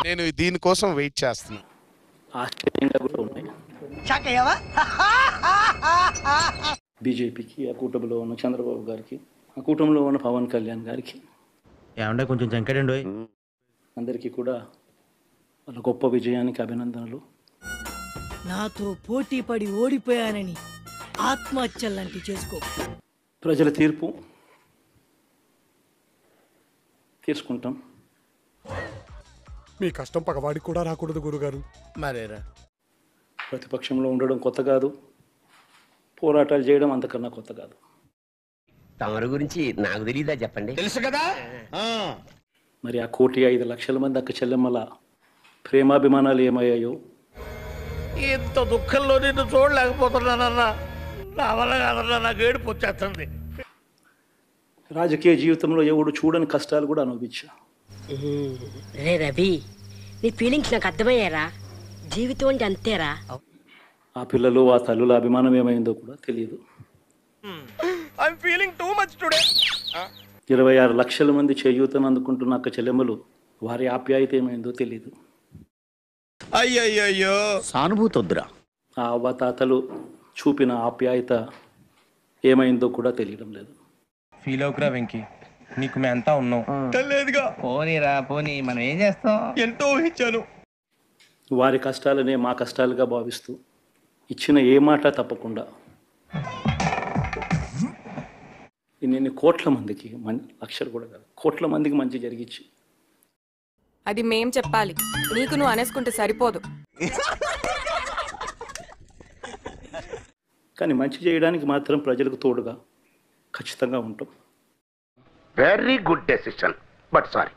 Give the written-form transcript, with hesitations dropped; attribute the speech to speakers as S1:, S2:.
S1: నేను దీనికోసం వెయిట్ చేస్తున్నా.
S2: ఆశ్చర్యంగా కూడా ఉన్నాయి. బీజేపీకి, ఆ కూటమిలో ఉన్న చంద్రబాబు గారికి, ఆ కూటమిలో ఉన్న పవన్ కళ్యాణ్ గారికి,
S3: ఏమంటే కొంచెం జంకడండి.
S2: అందరికీ కూడా వాళ్ళ గొప్ప విజయానికి అభినందనలు.
S4: నాతో పోటీ పడి ఓడిపోయానని ఆత్మహత్యలాంటి చేసుకో.
S2: ప్రజల తీర్పు తీసుకుంటాం.
S5: మీ కష్టం పగవాడికి కూడా రాకూడదు గురుగారు.
S1: మరేరా
S2: ప్రతిపక్షంలో ఉండడం కొత్త కాదు, పోరాటాలు చేయడం అంతకన్నా కొత్త కాదు.
S6: తమరి గురించి నాకు తెలియదా చెప్పండి.
S1: తెలుసు కదా.
S2: మరి ఆ 1,05,00,000 మంది అక్క చెల్లెమ్మల ప్రేమాభిమానాలు ఏమయ్యాయో.
S7: ఇంత దుఃఖంలో నిన్ను చూడలేకపోతున్నానన్నా, నా వల్ల కాదన్నా, నాకు ఏడుపు వచ్చేస్తుంది.
S2: రాజకీయ జీవితంలో ఎవడు చూడని కష్టాలు కూడా అనుభవించా.
S8: రే రవి, నీ ఫీలింగ్స్ నాకు అర్థమయ్యారా? జీవితం అంటే అంతేరా.
S2: ఆ పిల్లలు, ఆ తల్లుల అభిమానం ఏమైందో కూడా తెలియదు. 26 లక్షల మంది చేయూతను అందుకుంటున్న అక్క చెల్లెమ్మలు, వారి ఆప్యాయత ఏమైందో తెలియదు.
S1: అయ్యయ్యో
S6: సానుభూతి వద్దురా.
S2: ఆ అవ్వతాతలు చూపిన ఆప్యాయత ఏమైందో కూడా తెలియడం లేదు.
S3: ఫీల్ అవుకురా వెంకీ, నీకు మేమంతా ఉన్నాం.
S7: పోనీరా పోనీ, మనం ఏం చేస్తాం?
S1: ఎంతో ఊహించాను.
S2: వారి కష్టాలనే మా కష్టాలుగా భావిస్తూ ఇచ్చిన ఏ మాట తప్పకుండా ఇన్ని కోట్ల మందికి, లక్షలు కూడా కాదు, కోట్ల మందికి మంచి జరిగించి.
S9: అది మేం చెప్పాలి, నీకు నువ్వు అనేసుకుంటే సరిపోదు.
S2: కానీ మంచి చేయడానికి మాత్రం ప్రజలకు తోడుగా ఖచ్చితంగా ఉంటాం.
S6: Very good decision, but sorry.